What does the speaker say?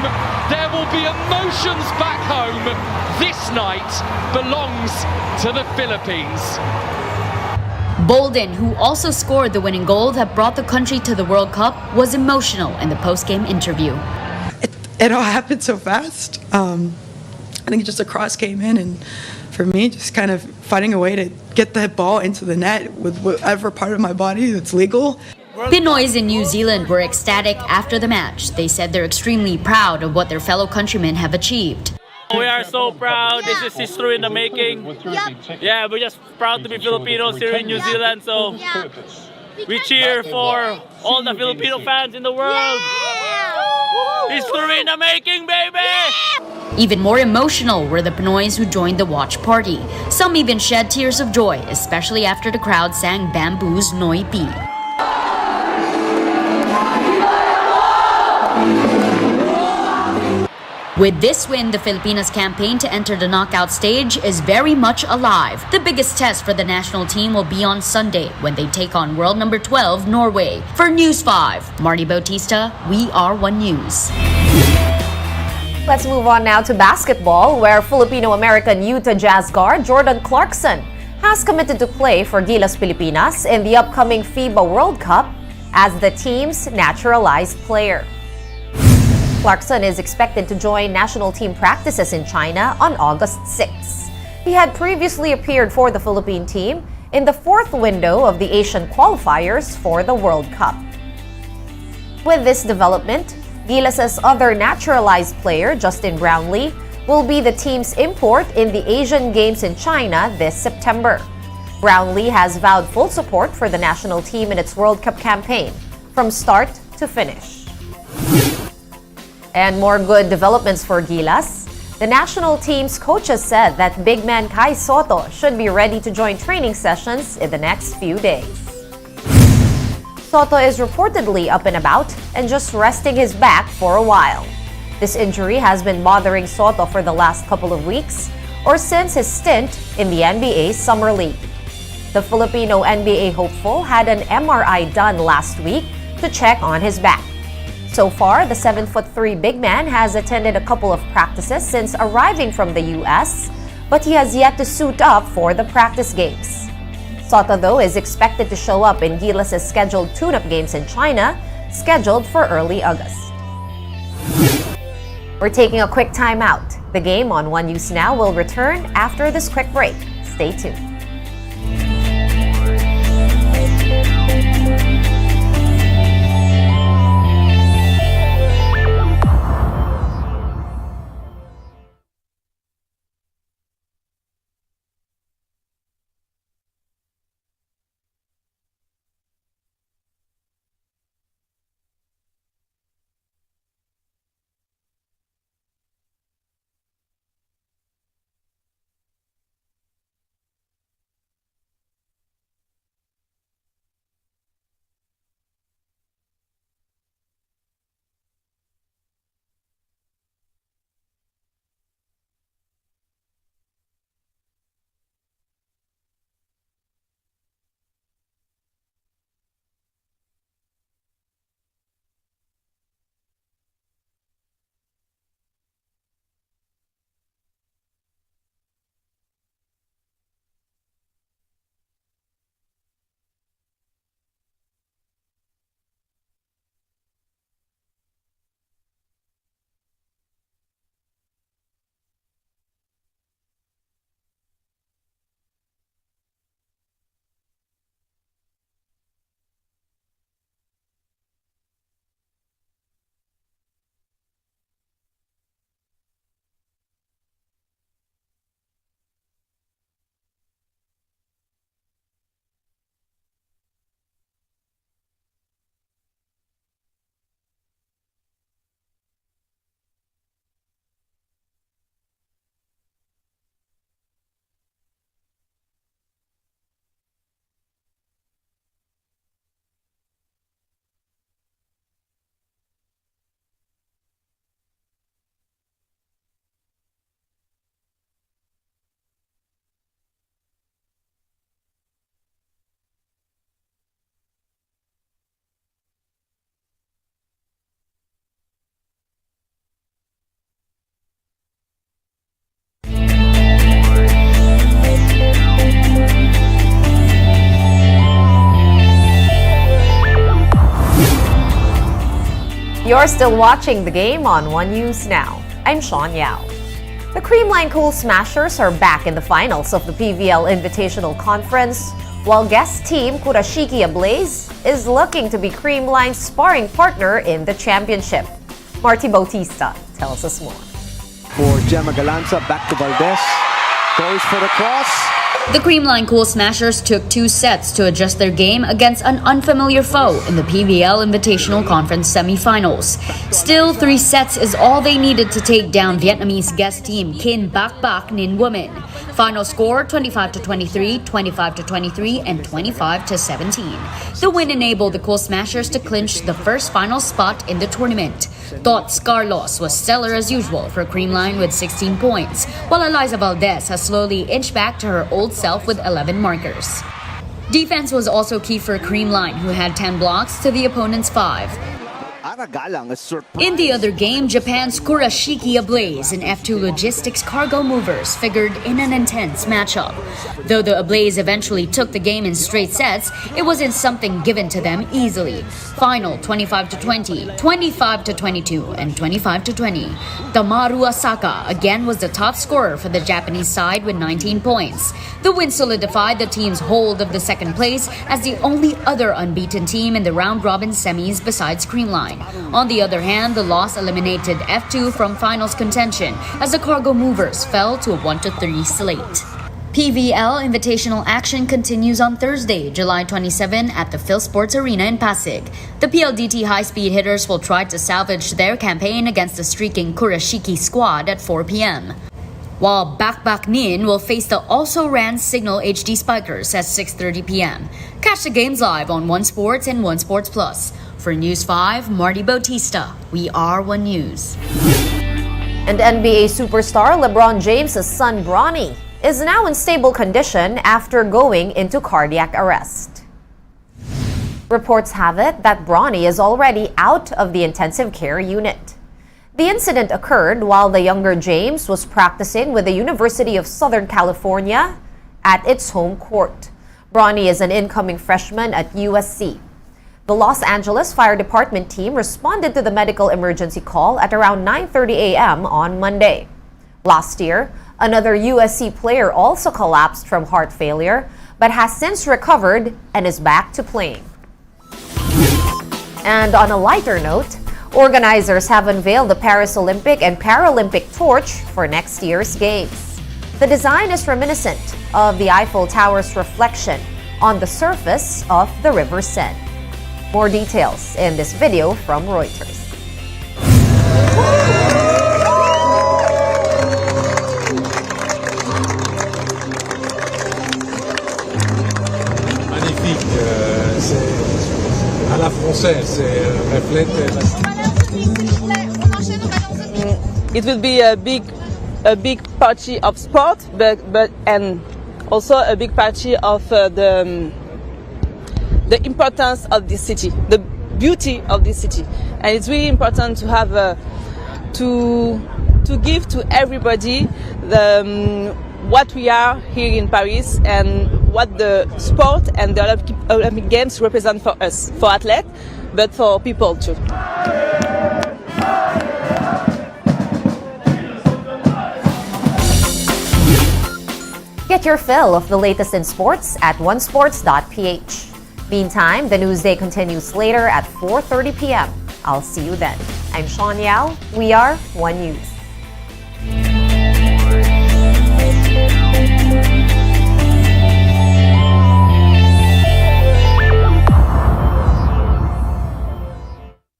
home. There will be emotions back home. This night belongs to the Philippines. Bolden, who also scored the winning goal that brought the country to the World Cup, was emotional in the post-game interview. It all happened so fast. I think just a cross came in, and for me, just kind of finding a way to get the ball into the net with whatever part of my body that's legal. Pinoys in New Zealand were ecstatic after the match. They said they're extremely proud of what their fellow countrymen have achieved. We are so proud. This is history in the making. Yeah, we're just proud to be Filipinos here in New Zealand. So we cheer for all the Filipino fans in the world. History in the making, baby! Even more emotional were the Pinoys who joined the watch party. Some even shed tears of joy, especially after the crowd sang Bamboo's Noy Pi. With this win, the Filipinas campaign to enter the knockout stage is very much alive. The biggest test for the national team will be on Sunday when they take on world number 12, Norway. For News 5, Marty Bautista, We Are One News. Let's move on now to basketball, where Filipino-American Utah Jazz guard Jordan Clarkson has committed to play for Gilas, Filipinas in the upcoming FIBA World Cup as the team's naturalized player. Clarkson is expected to join national team practices in China on August 6. He had previously appeared for the Philippine team in the fourth window of the Asian qualifiers for the World Cup. With this development, Gilas' other naturalized player, Justin Brownlee, will be the team's import in the Asian Games in China this September. Brownlee has vowed full support for the national team in its World Cup campaign, from start to finish. And more good developments for Gilas. The national team's coaches said that big man Kai Soto should be ready to join training sessions in the next few days. Soto is reportedly up and about and just resting his back for a while. This injury has been bothering Soto for the last couple of weeks or since his stint in the NBA's Summer League. The Filipino NBA hopeful had an MRI done last week to check on his back. So far, the 7'3" big man has attended a couple of practices since arriving from the US, but he has yet to suit up for the practice games. Soto, though, is expected to show up in Gilas' scheduled tune-up games in China, scheduled for early August. We're taking a quick time out. The game on One News Now will return after this quick break. Stay tuned. You're still watching the game on One News Now. I'm Sean Yao. The Creamline Cool Smashers are back in the finals of the PVL Invitational Conference, while guest team Kurashiki Ablaze is looking to be Creamline's sparring partner in the championship. Marty Bautista tells us more. For Gemma Galanza, back to Valdez, goes for the cross. The Creamline Cool Smashers took 2 sets to adjust their game against an unfamiliar foe in the PVL Invitational Conference semifinals. Still, 3 sets is all they needed to take down Vietnamese guest team Kin Bak Bak Ninh Women. Final score 25-23, 25-23, and 25-17. The win enabled the Cool Smashers to clinch the first final spot in the tournament. Tots Carlos was stellar as usual for Creamline with 16 points, while Eliza Valdez has slowly inched back to her old self with 11 markers. Defense was also key for Creamline, who had 10 blocks to the opponent's 5. In the other game, Japan's Kurashiki Ablaze and F2 Logistics Cargo Movers figured in an intense matchup. Though the Ablaze eventually took the game in straight sets, it wasn't something given to them easily. Final 25-20, 25-22, and 25-20. Tamaru Asaka again was the top scorer for the Japanese side with 19 points. The win solidified the team's hold of the second place as the only other unbeaten team in the round-robin semis besides Creamline. On the other hand, the loss eliminated F2 from finals contention as the Cargo Movers fell to a 1-3 slate. PVL Invitational action continues on Thursday, July 27 at the Phil Sports Arena in Pasig. The PLDT high-speed hitters will try to salvage their campaign against the streaking Kurashiki squad at 4 p.m. While Bak Bak Ninh will face the also-ran Signal HD Spikers at 6:30 p.m. Catch the games live on One Sports and One Sports Plus. For News 5, Marty Bautista. We are One News. And NBA superstar LeBron James' son Bronny is now in stable condition after going into cardiac arrest. Reports have it that Bronny is already out of the intensive care unit. The incident occurred while the younger James was practicing with the University of Southern California at its home court. Bronny is an incoming freshman at USC. The Los Angeles Fire Department team responded to the medical emergency call at around 9:30 a.m. on Monday. Last year, another USC player also collapsed from heart failure, but has since recovered and is back to playing. And on a lighter note, organizers have unveiled the Paris Olympic and Paralympic torch for next year's Games. The design is reminiscent of the Eiffel Tower's reflection on the surface of the River Seine. More details in this video from Reuters. Magnifique, c'est à la française, c'est reflète. It will be a big party of sport, but and also a big party of the importance of this city, the beauty of this city, and it's really important to have to give to everybody what we are here in Paris and what the sport and the Olympic Games represent for us, for athletes, but for people too. Get your fill of the latest in sports at onesports.ph. Meantime, the news day continues later at 4:30 p.m. I'll see you then. I'm Sean Yao. We are One News.